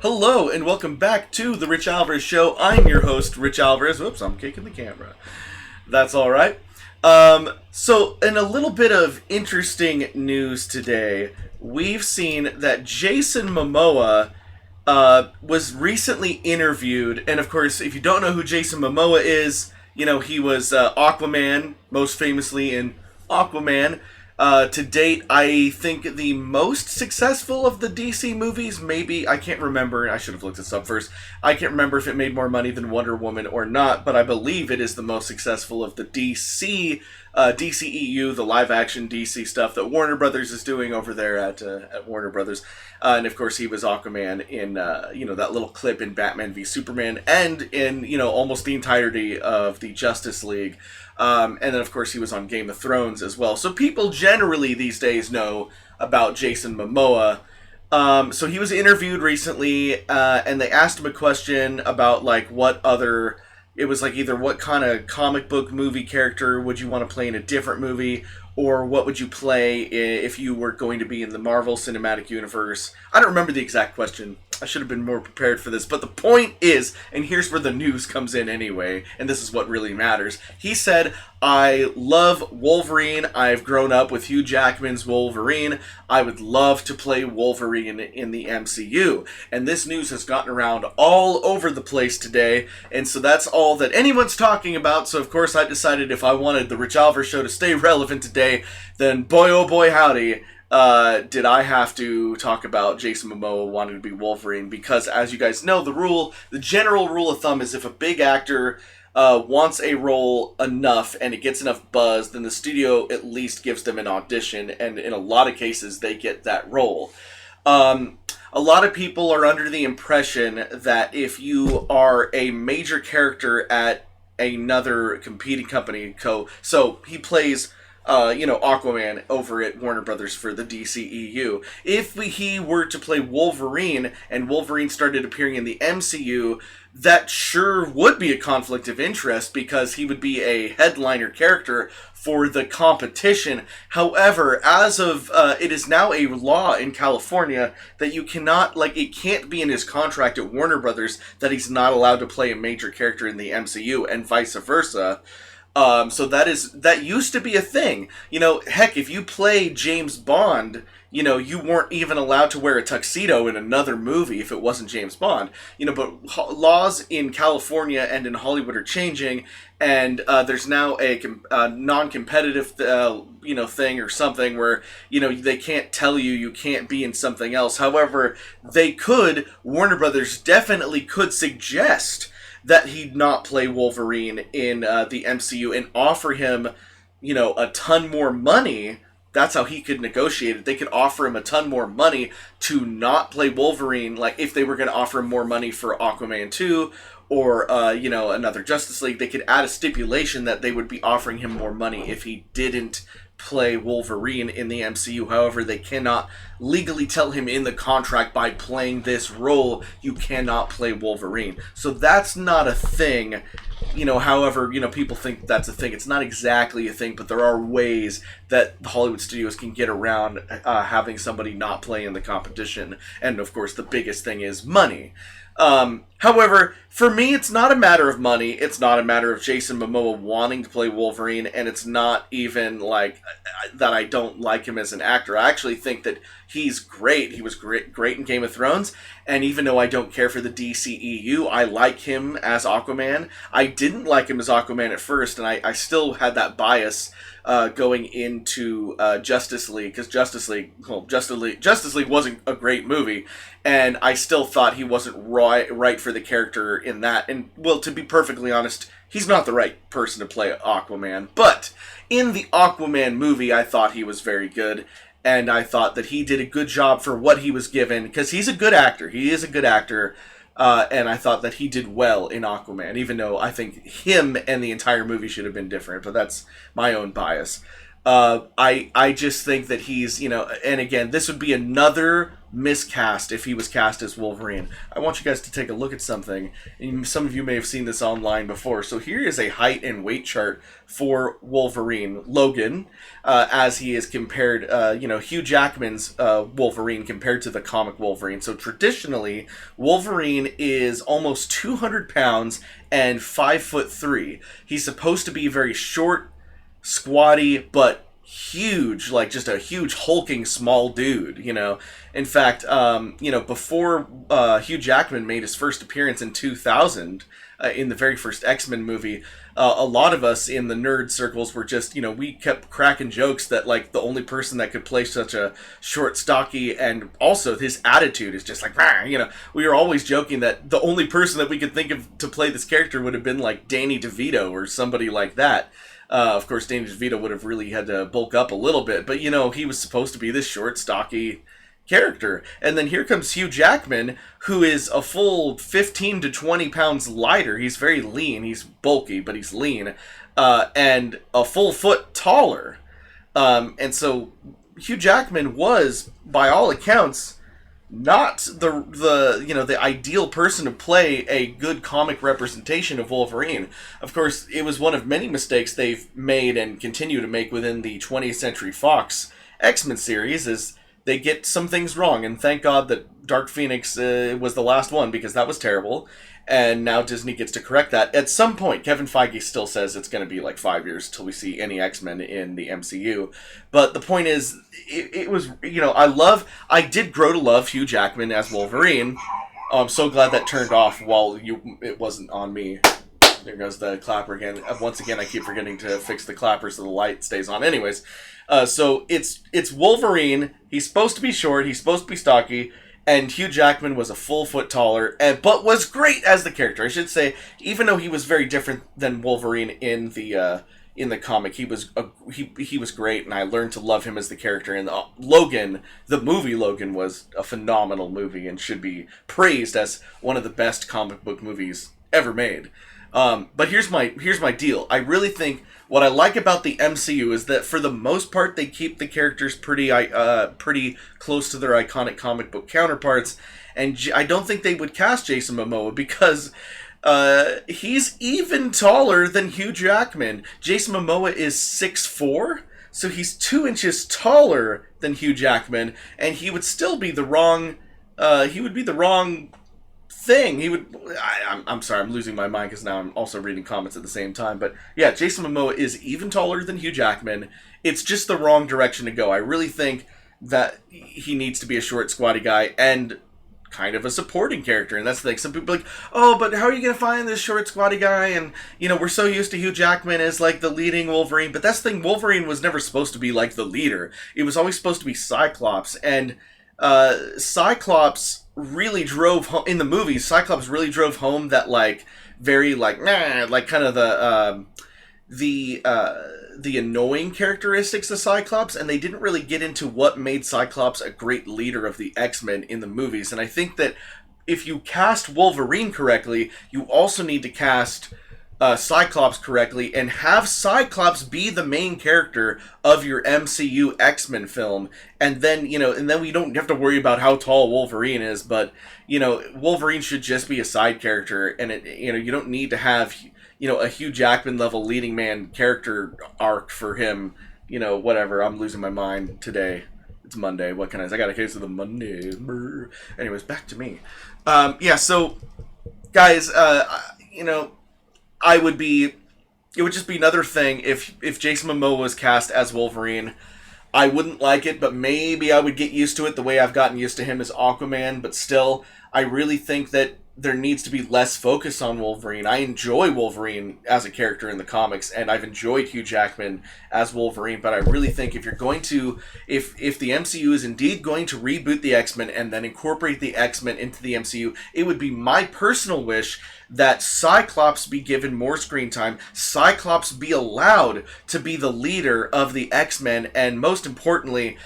Hello and welcome back to the Rich Alvarez Show. I'm your host, Rich Alvarez. Whoops, I'm kicking the camera. That's all right. So, in a little bit of interesting news today, we've seen that Jason Momoa was recently interviewed, and of course, if you don't know who Jason Momoa is, you know, he was Aquaman, most famously in Aquaman. To date, I think the most successful of the DC movies, maybe, I can't remember, I should have looked this up first, I can't remember if it made more money than Wonder Woman or not, but I believe it is the most successful of the DCEU, the live-action DC stuff that Warner Brothers is doing over there at Warner Brothers. And of course, he was Aquaman in, that little clip in Batman v Superman, and in, almost the entirety of the Justice League. And then, of course, he was on Game of Thrones as well. So people generally these days know about Jason Momoa. So he was interviewed recently, and they asked him a question about, what other... It was, either what kind of comic book movie character would you want to play in a different movie, or what would you play if you were going to be in the Marvel Cinematic Universe. I don't remember the exact question. I should have been more prepared for this. But the point is, and here's where the news comes in anyway, and this is what really matters. He said, I love Wolverine. I've grown up with Hugh Jackman's Wolverine. I would love to play Wolverine in the MCU. And this news has gotten around all over the place today. And so that's all that anyone's talking about. So of course I decided if I wanted the Rich Alvarez Show to stay relevant today, then boy oh boy howdy, did I have to talk about Jason Momoa wanting to be Wolverine, because as you guys know, the general rule of thumb is if a big actor wants a role enough and it gets enough buzz, then the studio at least gives them an audition, and in a lot of cases they get that role. A lot of people are under the impression that if you are a major character at another competing company, so he plays Aquaman over at Warner Brothers for the DCEU. If he were to play Wolverine and Wolverine started appearing in the MCU, that sure would be a conflict of interest because he would be a headliner character for the competition. However, as of, it is now a law in California that you cannot, it can't be in his contract at Warner Brothers that he's not allowed to play a major character in the MCU and vice versa. So that used to be a thing. Heck, if you play James Bond, you weren't even allowed to wear a tuxedo in another movie if it wasn't James Bond. But laws in California and in Hollywood are changing, and there's now a non-competitive, thing or something where, they can't tell you can't be in something else. However, Warner Brothers definitely could suggest that he'd not play Wolverine in the MCU and offer him, a ton more money. That's how he could negotiate it. They could offer him a ton more money to not play Wolverine, if they were going to offer him more money for Aquaman 2 or, another Justice League. They could add a stipulation that they would be offering him more money if he didn't play Wolverine in the MCU. However, they cannot legally tell him in the contract, by playing this role, you cannot play Wolverine. So that's not a thing. However, people think that's a thing. It's not exactly a thing, but there are ways that the Hollywood studios can get around having somebody not play in the competition. And of course, the biggest thing is money. However, for me, it's not a matter of money. It's not a matter of Jason Momoa wanting to play Wolverine, and it's not even that I don't like him as an actor. I actually think that he's great. He was great in Game of Thrones, and even though I don't care for the DCEU, I like him as Aquaman. I didn't like him as Aquaman at first, and I still had that bias going into Justice League, because Justice League wasn't a great movie, and I still thought he wasn't right for the character in that. And, well, to be perfectly honest, he's not the right person to play Aquaman. But in the Aquaman movie, I thought he was very good, and I thought that he did a good job for what he was given, because he's a good actor. He is a good actor. And I thought that he did well in Aquaman, even though I think him and the entire movie should have been different, but that's my own bias. I just think that he's, and again, this would be another miscast if he was cast as Wolverine. I want you guys to take a look at something. And some of you may have seen this online before. So here is a height and weight chart for Wolverine Logan, as he is compared, Hugh Jackman's Wolverine compared to the comic Wolverine. So traditionally, Wolverine is almost 200 pounds and 5'3". He's supposed to be very short, squatty, but huge, like just a huge hulking small dude, In fact, before Hugh Jackman made his first appearance in 2000, in the very first X-Men movie, a lot of us in the nerd circles were just, we kept cracking jokes that, like, the only person that could play such a short, stocky, and also his attitude is just like, rah, we were always joking that the only person that we could think of to play this character would have been, like, Danny DeVito or somebody like that. Of course, Danny DeVito would have really had to bulk up a little bit, but, he was supposed to be this short, stocky character. And then here comes Hugh Jackman, who is a full 15 to 20 pounds lighter. He's very lean. He's bulky, but he's lean. And a full foot taller. And so Hugh Jackman was, by all accounts, not the ideal person to play a good comic representation of Wolverine. Of course, it was one of many mistakes they've made and continue to make within the 20th Century Fox X-Men series, is they get some things wrong, and thank God that Dark Phoenix was the last one, because that was terrible, and now Disney gets to correct that. At some point, Kevin Feige still says it's going to be like 5 years till we see any X-Men in the MCU, but the point is, it was, I did grow to love Hugh Jackman as Wolverine. Oh, I'm so glad that turned off while it wasn't on me. There goes the clapper again. Once again, I keep forgetting to fix the clapper so the light stays on. Anyways, so it's Wolverine. He's supposed to be short. He's supposed to be stocky. And Hugh Jackman was a full foot taller, but was great as the character. I should say, even though he was very different than Wolverine in the comic, he was great, and I learned to love him as the character. And Logan, the movie Logan, was a phenomenal movie and should be praised as one of the best comic book movies ever made. But here's my deal. I really think what I like about the MCU is that for the most part they keep the characters pretty close to their iconic comic book counterparts, and I don't think they would cast Jason Momoa because he's even taller than Hugh Jackman. Jason Momoa is 6'4", so he's 2 inches taller than Hugh Jackman, and he would still be the wrong. He would be the wrong thing. I'm sorry, I'm losing my mind because now I'm also reading comments at the same time. But yeah, Jason Momoa is even taller than Hugh Jackman. It's just the wrong direction to go. I really think that he needs to be a short, squatty guy and kind of a supporting character. And that's the thing. Some people are like, oh, but how are you going to find this short, squatty guy? And, we're so used to Hugh Jackman as, like, the leading Wolverine. But that's the thing. Wolverine was never supposed to be, like, the leader. It was always supposed to be Cyclops. And Cyclops really drove home in the movies. Cyclops really drove home that, like, very, like, like kind of the annoying characteristics of Cyclops, and they didn't really get into what made Cyclops a great leader of the X-Men in the movies. And I think that if you cast Wolverine correctly, you also need to cast Cyclops correctly and have Cyclops be the main character of your MCU X-Men film, and then we don't have to worry about how tall Wolverine is, but Wolverine should just be a side character, and you don't need to have a Hugh Jackman level leading man character arc for him. Whatever. I'm losing my mind today. It's Monday. What can I say? I got a case of the Monday. Anyways, back to me. So guys, it would just be another thing if Jason Momoa was cast as Wolverine. I wouldn't like it, but maybe I would get used to it the way I've gotten used to him as Aquaman. But still, I really think that there needs to be less focus on Wolverine. I enjoy Wolverine as a character in the comics, and I've enjoyed Hugh Jackman as Wolverine, but I really think if the MCU is indeed going to reboot the X-Men and then incorporate the X-Men into the MCU, it would be my personal wish that Cyclops be given more screen time, Cyclops be allowed to be the leader of the X-Men, and most importantly,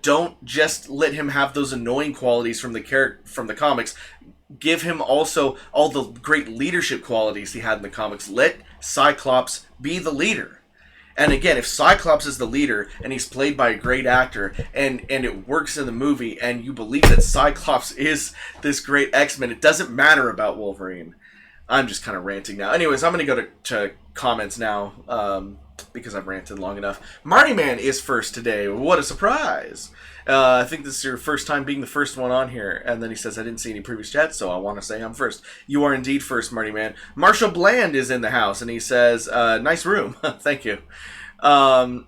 don't just let him have those annoying qualities from the comics. Give him also all the great leadership qualities he had in the comics. Let Cyclops be the leader. And again, if Cyclops is the leader and he's played by a great actor and it works in the movie and you believe that Cyclops is this great X-Men, it doesn't matter about Wolverine. I'm just kind of ranting now. Anyways, I'm going to go to comments now because I've ranted long enough. Marty Man is first today. What a surprise. I think this is your first time being the first one on here. And then he says, I didn't see any previous chats, so I want to say I'm first. You are indeed first, Marty Man. Marshall Bland is in the house, and he says, nice room. Thank you. And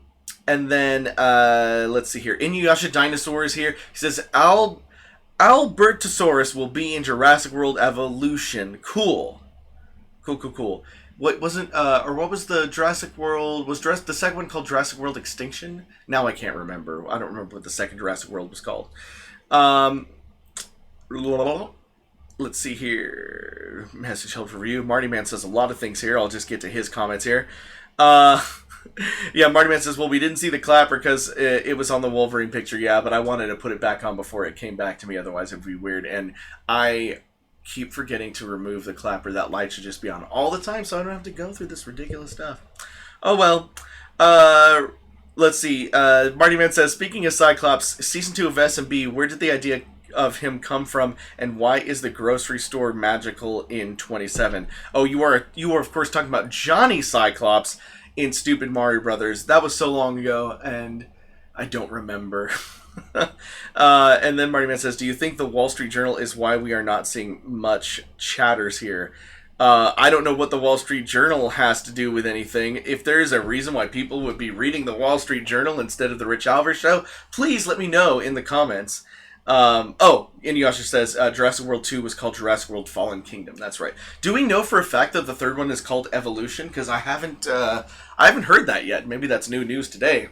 then, let's see here. Inuyasha Dinosaur is here. He says, Albertosaurus will be in Jurassic World Evolution. Cool. Cool. What wasn't what was the Jurassic World? Was the second one called Jurassic World Extinction? Now I can't remember. I don't remember what the second Jurassic World was called. Let's see here. Message held for review. Marty Man says a lot of things here. I'll just get to his comments here. Yeah, Marty Man says, well, we didn't see the clapper because it was on the Wolverine picture. Yeah, but I wanted to put it back on before it came back to me. Otherwise, it would be weird. And I keep forgetting to remove the clapper. That light should just be on all the time so I don't have to go through this ridiculous stuff. Oh, well. Let's see. Marty Man says, speaking of Cyclops, Season 2 of S&B, where did the idea of him come from, and why is the grocery store magical in 27? Oh, you are of course talking about Johnny Cyclops in Stupid Mario Brothers. That was so long ago, and I don't remember. And then Marty Man says, do you think the Wall Street Journal is why we are not seeing much chatters here? I don't know what the Wall Street Journal has to do with anything. If there is a reason why people would be reading the Wall Street Journal instead of the Rich Alver Show, please let me know in the comments. Inuyasha says Jurassic World 2 was called Jurassic World Fallen Kingdom. That's right. Do we know for a fact that the third one is called Evolution? Because I haven't heard that yet. Maybe that's new news today.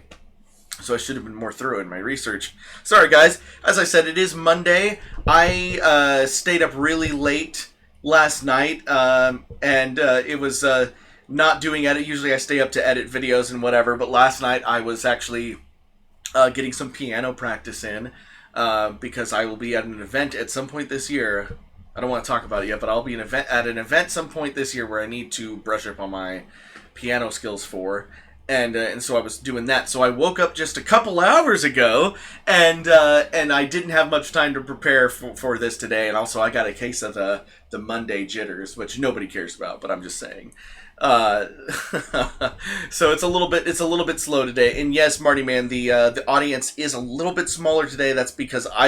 So I should have been more thorough in my research. Sorry, guys. As I said, it is Monday. I stayed up really late last night, and it was not doing edit. Usually I stay up to edit videos and whatever, but last night I was actually getting some piano practice in because I will be at an event at some point this year. I don't want to talk about it yet, but I'll be at an event some point this year where I need to brush up on my piano skills for. And so I was doing that. So I woke up just a couple hours ago, and I didn't have much time to prepare for this today. And also I got a case of the Monday jitters, which nobody cares about, but I'm just saying. So it's a little bit slow today. And yes, Marty Man, the audience is a little bit smaller today. That's because I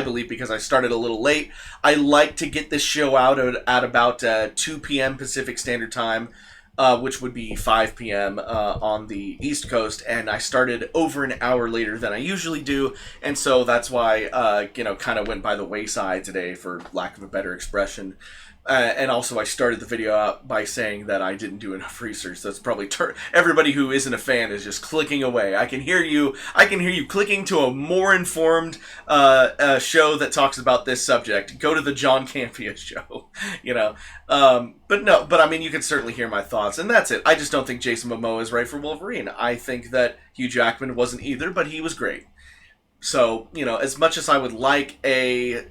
started a little late. I like to get this show out at about 2 p.m. Pacific Standard Time. Which would be 5 p.m. On the East Coast, and I started over an hour later than I usually do, and so that's why, kind of went by the wayside today, for lack of a better expression. And also, I started the video out by saying that I didn't do enough research. That's probably everybody who isn't a fan is just clicking away. I can hear you clicking to a more informed show that talks about this subject. Go to the John Campea show, But I mean, you can certainly hear my thoughts, and that's it. I just don't think Jason Momoa is right for Wolverine. I think that Hugh Jackman wasn't either, but he was great. So, as much as I would like a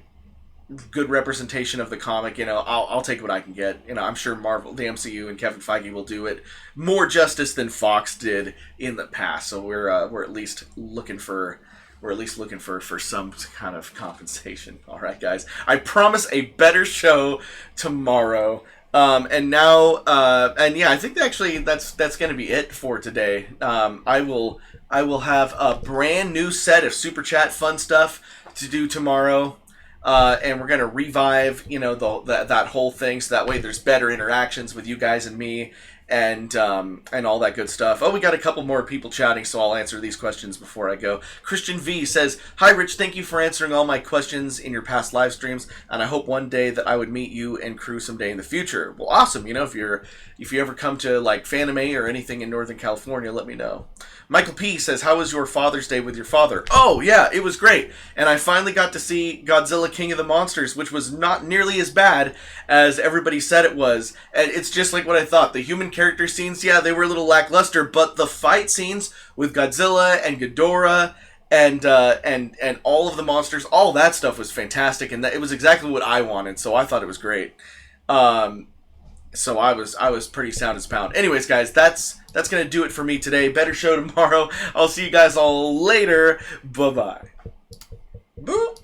good representation of the comic, I'll take what I can get. I'm sure Marvel, the MCU, and Kevin Feige will do it more justice than Fox did in the past. So we're at least looking for some kind of compensation. All right, guys. I promise a better show tomorrow. And now, I think actually that's going to be it for today. I will have a brand new set of Super Chat fun stuff to do tomorrow. And we're going to revive, that whole thing, so that way there's better interactions with you guys and me, and all that good stuff. Oh, we got a couple more people chatting, so I'll answer these questions before I go. Christian V says, hi, Rich, thank you for answering all my questions in your past live streams, and I hope one day that I would meet you and crew someday in the future. Well, awesome. If you ever come to, like, Fanime or anything in Northern California, let me know. Michael P. says, how was your Father's Day with your father? Oh, yeah, it was great. And I finally got to see Godzilla King of the Monsters, which was not nearly as bad as everybody said it was. And it's just like what I thought. The human character scenes, yeah, they were a little lackluster, but the fight scenes with Godzilla and Ghidorah and all of the monsters, all that stuff was fantastic. And it was exactly what I wanted, so I thought it was great. So I was pretty sound as pound. Anyways, guys, that's gonna do it for me today. Better show tomorrow. I'll see you guys all later. Bye bye. Boo.